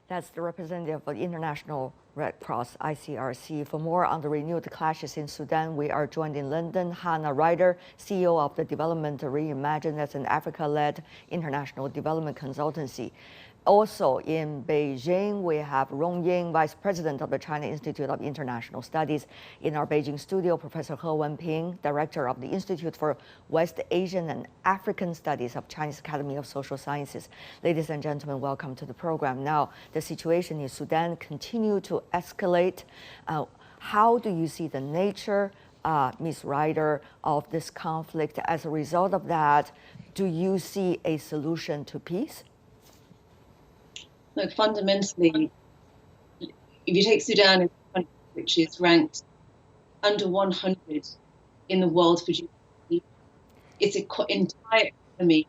That's the representative of the International Red Cross, ICRC. For more on the renewed clashes in Sudan, we are joined in London. Hannah Ryder, CEO of the Development Reimagined, that's an Africa-led international development consultancy. Also in Beijing, we have Rong Ying, Vice President of the China Institute of International Studies. In our Beijing studio, Professor He Wenping, Director of the Institute for West Asian and African Studies of Chinese Academy of Social Sciences. Ladies and gentlemen, welcome to the program. Now, the situation in Sudan continues to escalate. How do you see the nature, Ms. Ryder, of this conflict? As a result of that, do you see a solution to peace? Look, fundamentally, if you take Sudan, which is ranked under 100 in the world for GDP, its entire economy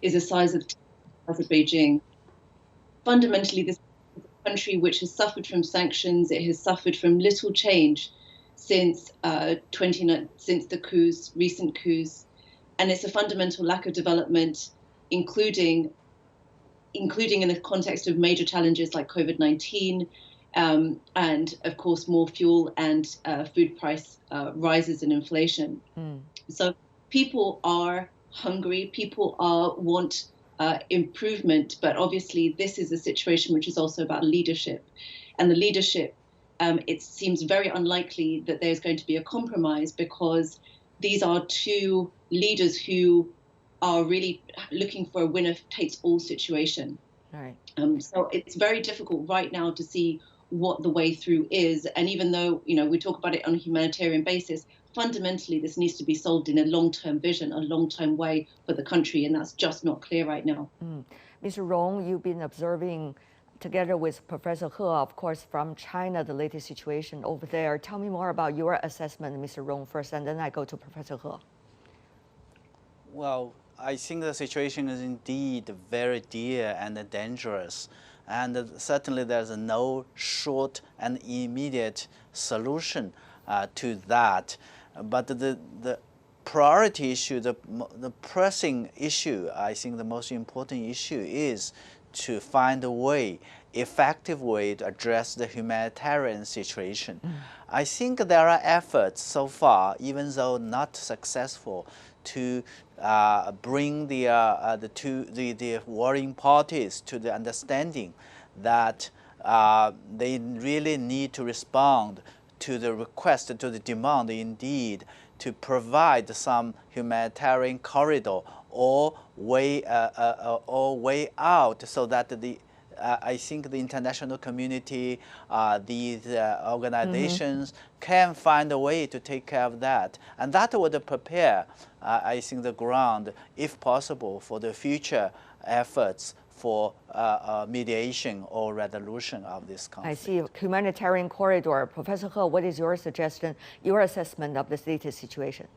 is the size of Beijing. Fundamentally, this is a country which has suffered from sanctions. It has suffered from little change since the recent coups, and it's a fundamental lack of development, including in the context of major challenges like COVID-19, and of course more fuel and food price rises and inflation. So people are hungry, people want improvement, but obviously this is a situation which is also about leadership. And the leadership, it seems very unlikely that there's going to be a compromise, because these are two leaders who are really looking for a winner-takes-all situation. Right. So it's very difficult right now to see what the way through is. And even though, we talk about it on a humanitarian basis, fundamentally this needs to be solved in a long-term vision, a long-term way for the country, and that's just not clear right now. Mr. Rong, you've been observing, together with Professor He, of course, from China, the latest situation over there. Tell me more about your assessment, Mr. Rong, first, and then I go to Professor He. Well, I think the situation is indeed very dear and dangerous, and certainly there's no short and immediate solution to that. But the priority issue, the pressing issue, I think the most important issue is to find a way, effective way to address the humanitarian situation. I think there are efforts so far, even though not successful, to bring the warring parties to the understanding that they really need to respond to the request, to the demand, indeed, to provide some humanitarian corridor or way out, so that I think the international community, these organizations can find a way to take care of that. And that would prepare, I think, the ground, if possible, for the future efforts for mediation or resolution of this conflict. I see. Humanitarian corridor. Professor He, what is your suggestion, your assessment of the latest situation?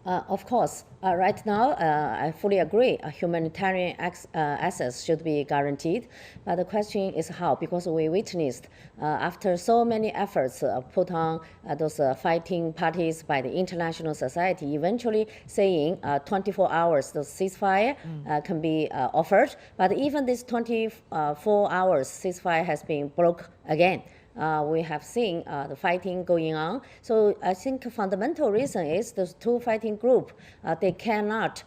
Of course, right now, I fully agree. Humanitarian access should be guaranteed. But the question is how, because we witnessed after so many efforts put on those fighting parties by the international society, eventually saying 24 hours, the ceasefire can be offered. But even this 24 hours ceasefire has been broke again. We have seen the fighting going on. So I think the fundamental reason is those two fighting groups, they cannot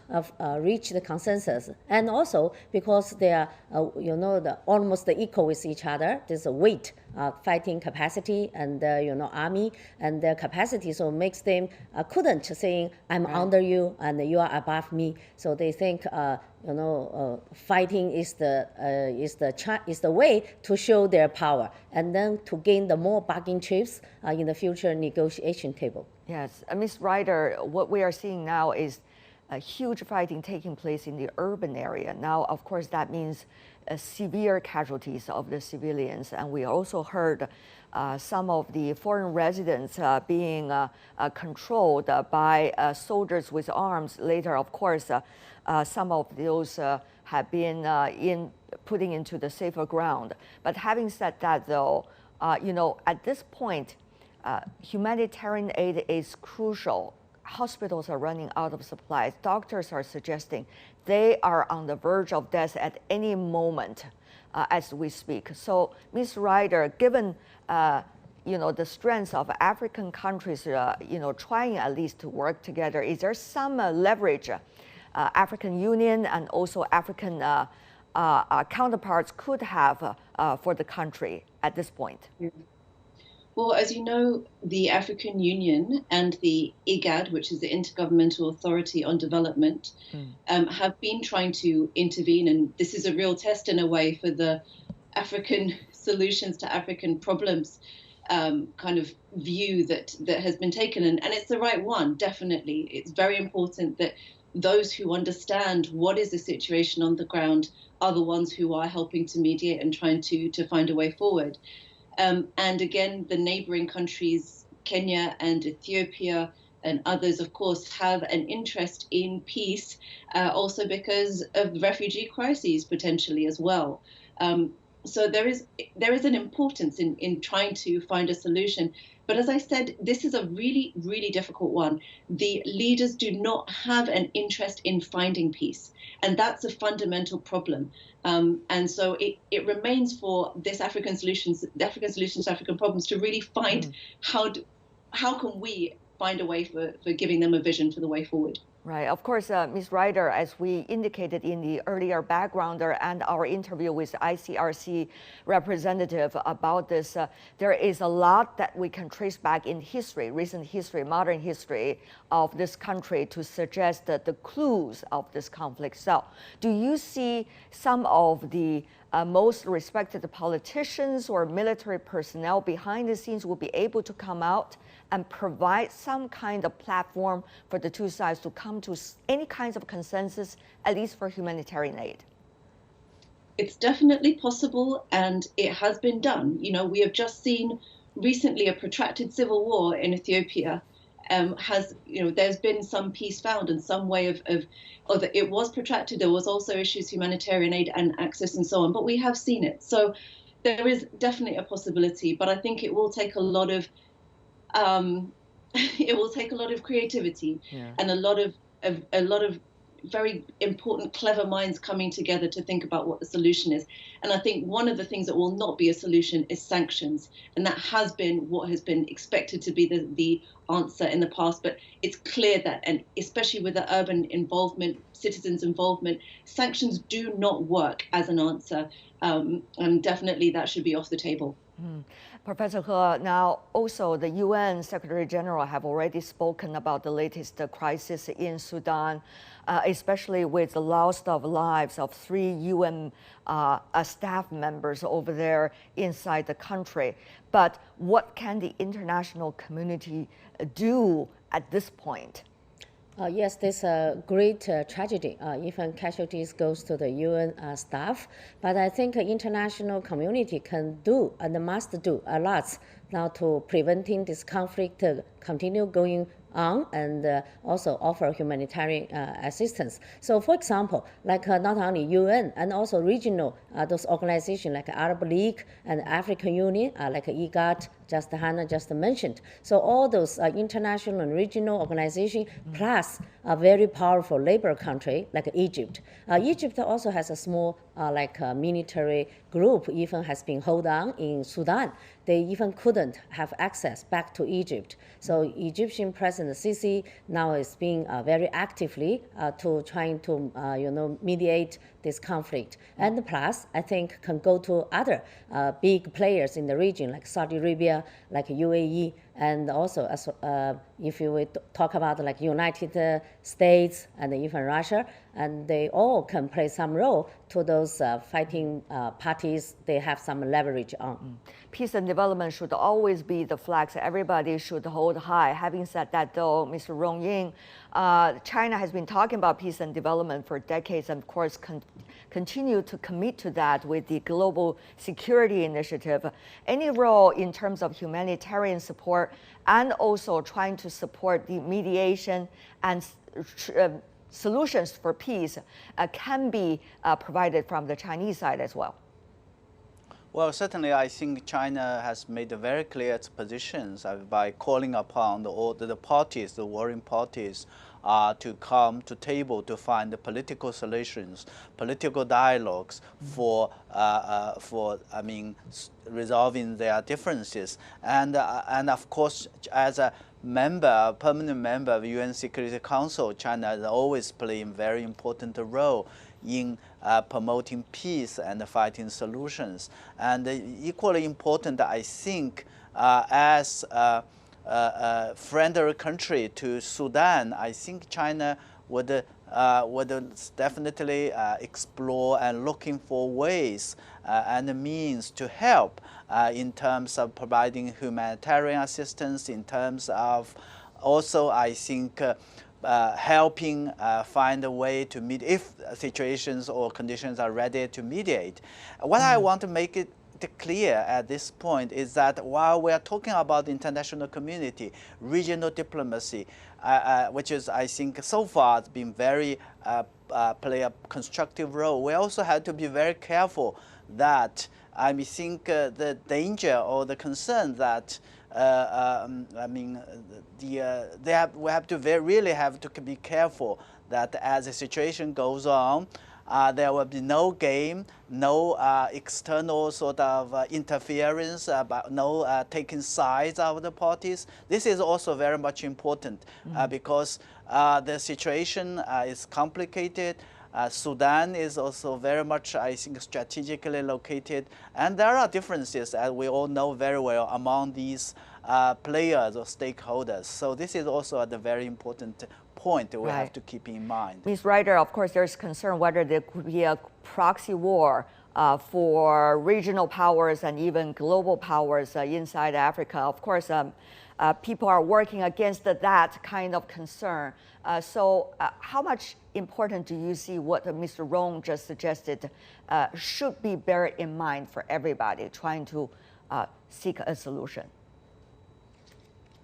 reach the consensus. And also because they are, almost equal with each other. There's a weight, fighting capacity and, army and their capacity. So makes them couldn't saying, I'm under you and you are above me. So they think, fighting is the way to show their power and then to gain the more bargaining chips in the future negotiation table. Yes, Ms. Ryder, what we are seeing now is a huge fighting taking place in the urban area. Now, of course, that means severe casualties of the civilians, and we also heard some of the foreign residents being controlled by soldiers with arms. Later, of course, some of those have been putting into the safer ground. But having said that, though, at this point, humanitarian aid is crucial. Hospitals are running out of supplies. Doctors are suggesting they are on the verge of death at any moment. as we speak. So, Ms. Ryder, given the strength of African countries, trying at least to work together, is there some leverage African Union and also African counterparts could have for the country at this point? Well, as you know, the African Union and the IGAD, which is the Intergovernmental Authority on Development, have been trying to intervene. And this is a real test in a way for the African solutions to African problems kind of view that has been taken. And it's the right one, definitely. It's very important that those who understand what is the situation on the ground are the ones who are helping to mediate and trying to find a way forward. And again, the neighboring countries, Kenya and Ethiopia and others, of course, have an interest in peace, also because of refugee crises potentially as well. So there is an importance in trying to find a solution. But as I said, this is a really, really difficult one. The leaders do not have an interest in finding peace. And that's a fundamental problem. And so it remains for this African solutions to African problems to really find how can we find a way for giving them a vision for the way forward. Right. Of course, Ms. Ryder, as we indicated in the earlier backgrounder and our interview with ICRC representative about this, there is a lot that we can trace back in history, recent history, modern history of this country to suggest that the clues of this conflict. So do you see some of the most respected politicians or military personnel behind the scenes will be able to come out and provide some kind of platform for the two sides to come to any kinds of consensus, at least for humanitarian aid? It's definitely possible, and it has been done. We have just seen recently a protracted civil war in Ethiopia. There's been some peace found and some way of it was protracted. There was also issues, humanitarian aid and access and so on, but we have seen it. So there is definitely a possibility, but I think it will take a lot of creativity and a lot of very important, clever minds coming together to think about what the solution is. And I think one of the things that will not be a solution is sanctions. And that has been what has been expected to be the answer in the past. But it's clear that, and especially with the urban involvement, citizens' involvement, sanctions do not work as an answer. And definitely that should be off the table. Professor He, now also the UN Secretary-General have already spoken about the latest crisis in Sudan, especially with the loss of lives of 3 UN staff members over there inside the country. But what can the international community do at this point? Yes, this is a great tragedy. Even casualties goes to the UN staff, but I think the international community can do and must do a lot now to preventing this conflict continue going on and also offer humanitarian assistance. So, for example, like not only UN and also regional those organizations like Arab League and African Union, like IGAD, just Hannah just mentioned. So all those international and regional organizations, plus a very powerful labor country like Egypt. Egypt also has a small military group, even has been held on in Sudan. They even couldn't have access back to Egypt. So Egyptian President Sisi now is being very actively to trying to mediate this conflict. And plus, I think can go to other big players in the region like Saudi Arabia, like UAE, and also as if you would talk about like United States and even Russia, and they all can play some role to those fighting parties they have some leverage on. Peace and development should always be the flags everybody should hold high. Having said that, though, Mr. Rong Ying, China has been talking about peace and development for decades, and of course continue to commit to that with the Global Security Initiative. Any role in terms of humanitarian support and also trying to support the mediation and solutions for peace can be provided from the Chinese side as well? Well, certainly I think China has made a very clear its positions by calling upon all the parties, the warring parties, to come to table to find the political solutions, political dialogues for resolving their differences, and of course, as a permanent member of UN Security Council, China has always played a very important role in promoting peace and fighting solutions. And equally important, I think, as a friendly country to Sudan, I think China would definitely explore and looking for ways and means to help in terms of providing humanitarian assistance, in terms of also, I think, helping find a way to meet if situations or conditions are ready to mediate. What I want to make it clear at this point is that while we are talking about the international community, regional diplomacy, which is, I think, so far has been very play a constructive role, we also have to be very careful that I think the danger or the concern that we have to really have to be careful that as the situation goes on, there will be no game, no external sort of interference, no taking sides of the parties. This is also very much important because the situation is complicated. Sudan is also very much, I think, strategically located, and there are differences, as we all know very well, among these players or stakeholders. So this is also a very important point that we have to keep in mind. Ms. Ryder, of course, there's concern whether there could be a proxy war for regional powers and even global powers inside Africa. Of course, people are working against that kind of concern. So how much important do you see what Mr. Rong just suggested should be bear in mind for everybody trying to seek a solution?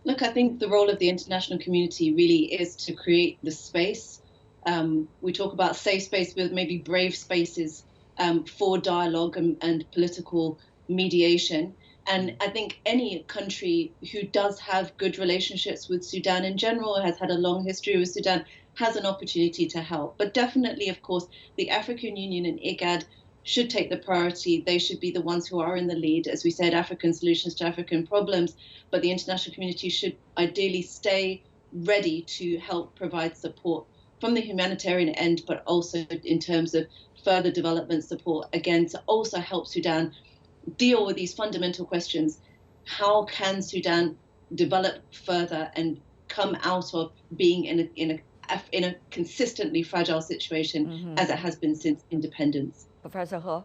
Look, I think the role of the international community really is to create the space. We talk about safe space, but maybe brave spaces for dialogue and political mediation. And I think any country who does have good relationships with Sudan in general, has had a long history with Sudan, has an opportunity to help. But definitely, of course, the African Union and IGAD should take the priority. They should be the ones who are in the lead. As we said, African solutions to African problems. But the international community should ideally stay ready to help provide support from the humanitarian end, but also in terms of further development support, again, to also help Sudan deal with these fundamental questions. How can Sudan develop further and come out of being in a consistently fragile situation as it has been since independence? Professor He?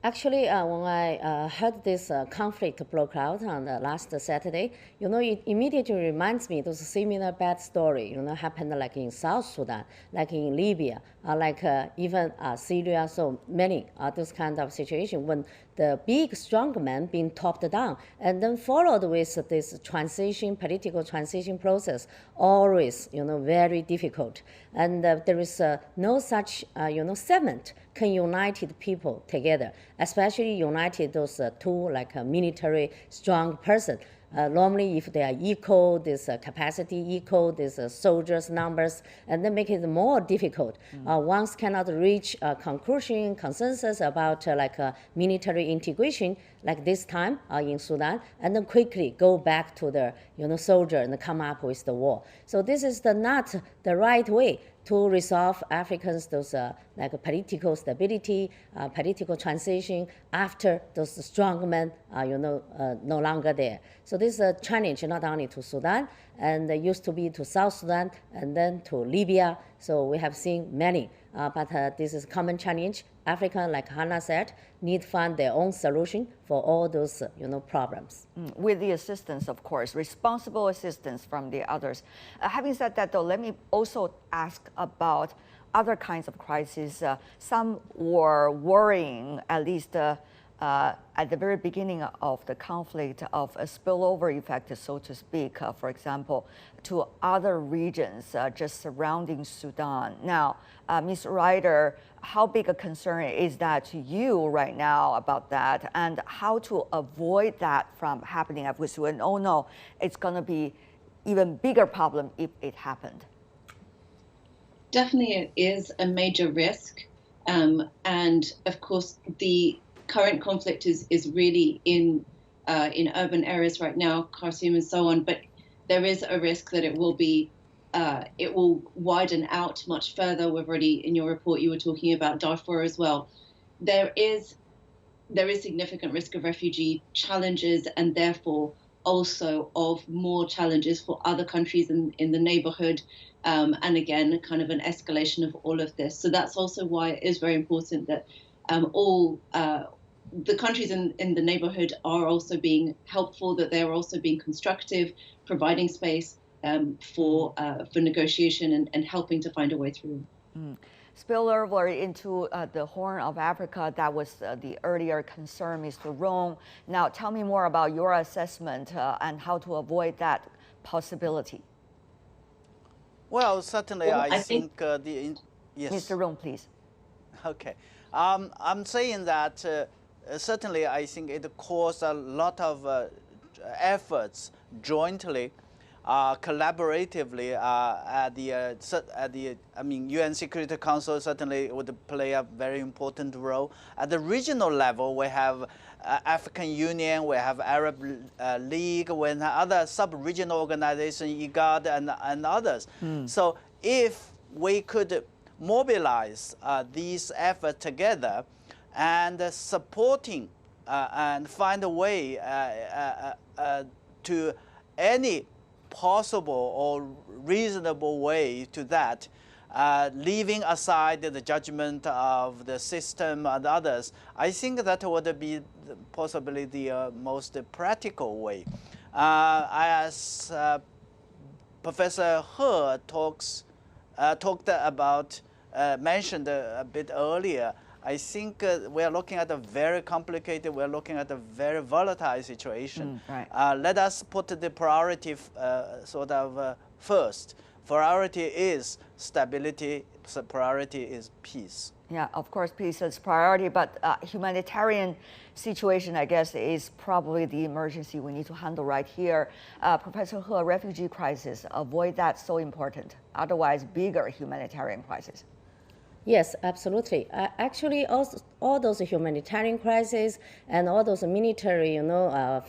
Actually, when I heard this conflict broke out on the last Saturday, it immediately reminds me those similar bad story, happened like in South Sudan, like in Libya, like even Syria. So many those kind of situation when the big strong man being topped down and then followed with this political transition process, always, very difficult. And there is no such, segment can unite people together, especially united those two like a military strong person. Normally, if they are equal, this capacity equal, this soldiers numbers, and then make it more difficult. Once cannot reach a conclusion, consensus about military integration, like this time in Sudan, and then quickly go back to the soldier and come up with the war. So this is not the right way to resolve Africans those political stability, political transition after those strong men are no longer there. So this is a challenge not only to Sudan, and used to be to South Sudan, and then to Libya. So we have seen many, but this is a common challenge. Africa, like Hannah said, need to find their own solution for all those problems. With the assistance, of course, responsible assistance from the others. Having said that, though, let me also ask about other kinds of crises. Some were worrying, at least at the very beginning of the conflict, of a spillover effect, so to speak, for example, to other regions just surrounding Sudan. Now, Ms. Ryder, how big a concern is that to you right now about that, and how to avoid that from happening? Because we all know it's going to be even bigger problem if it happened. definitely it is a major risk. And of course, the current conflict is really in urban areas right now, Khartoum and so on. But there is a risk that it will widen out much further. We've already, in your report, you were talking about Darfur as well. There is significant risk of refugee challenges, and therefore also of more challenges for other countries in the neighborhood. And again, kind of an escalation of all of this. So that's also why it is very important that all the countries in the neighborhood are also being helpful, that they're also being constructive, providing space for negotiation and helping to find a way through. Spill over into the Horn of Africa. That was the earlier concern, Mr. Rong. Now, tell me more about your assessment and how to avoid that possibility. Well, certainly, I think yes. Mr. Rong, please. Okay. I'm saying that certainly I think it caused a lot of efforts jointly, collaboratively at the UN Security Council certainly would play a very important role. At the regional level, we have African Union, we have Arab League, we have other sub-regional organizations, IGAD and others. So if we could mobilize these efforts together and supporting and find a way to any possible or reasonable way to that, leaving aside the judgment of the system and others, I think that would be possibly the most practical way. As Professor He talked about, mentioned a bit earlier, I think we are looking at a very complicated, we're looking at a very volatile situation. Right. Let us put the priority first. Priority is stability, priority is peace. Yeah, of course, peace is priority, but humanitarian situation, I guess, is probably the emergency we need to handle right here. Professor He, refugee crisis, avoid that, so important. Otherwise, bigger humanitarian crisis. Yes, absolutely. Actually, all those humanitarian crises and all those military,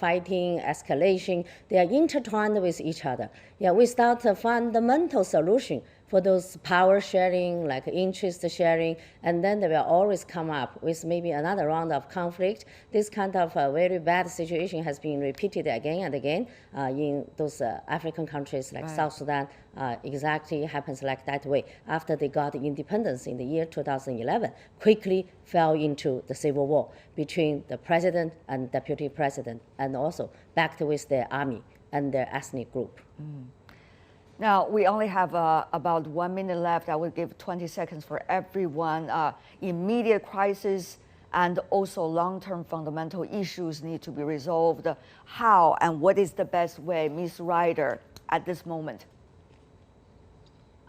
fighting, escalation, they are intertwined with each other. Yeah, without a fundamental solution for those power sharing, like interest sharing, and then they will always come up with maybe another round of conflict. This kind of very bad situation has been repeated again and again in those African countries like South Sudan. Exactly happens like that way. After they got independence in the year 2011, quickly fell into the civil war between the president and deputy president, and also backed with their army and their ethnic group. Now, we only have about 1 minute left. I will give 20 seconds for everyone. Immediate crisis and also long-term fundamental issues need to be resolved. How and what is the best way, Ms. Ryder, at this moment?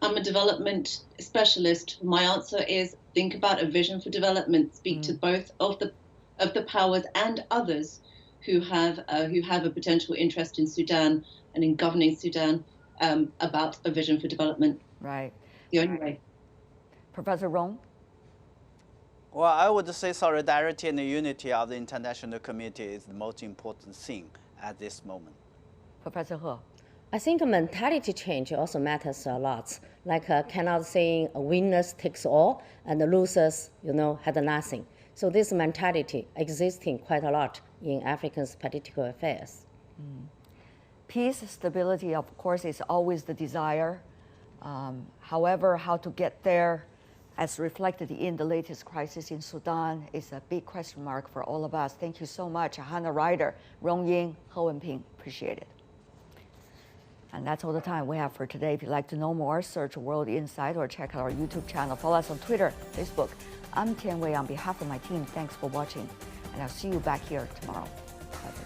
I'm a development specialist. My answer is think about a vision for development. Speak to both of the powers and others who have a potential interest in Sudan and in governing Sudan. About a vision for development. Right. The only way. Professor Rong? Well, I would say solidarity and the unity of the international community is the most important thing at this moment. Professor He? I think mentality change also matters a lot. Like cannot saying winners takes all and the losers, had nothing. So this mentality existing quite a lot in Africa's political affairs. Peace, stability, of course, is always the desire. However, how to get there, as reflected in the latest crisis in Sudan, is a big question mark for all of us. Thank you so much, Hannah Ryder, Rong Ying, He Wenping. Appreciate it. And that's all the time we have for today. If you'd like to know more, search World Insight or check out our YouTube channel. Follow us on Twitter, Facebook. I'm Tian Wei on behalf of my team. Thanks for watching, and I'll see you back here tomorrow. Bye.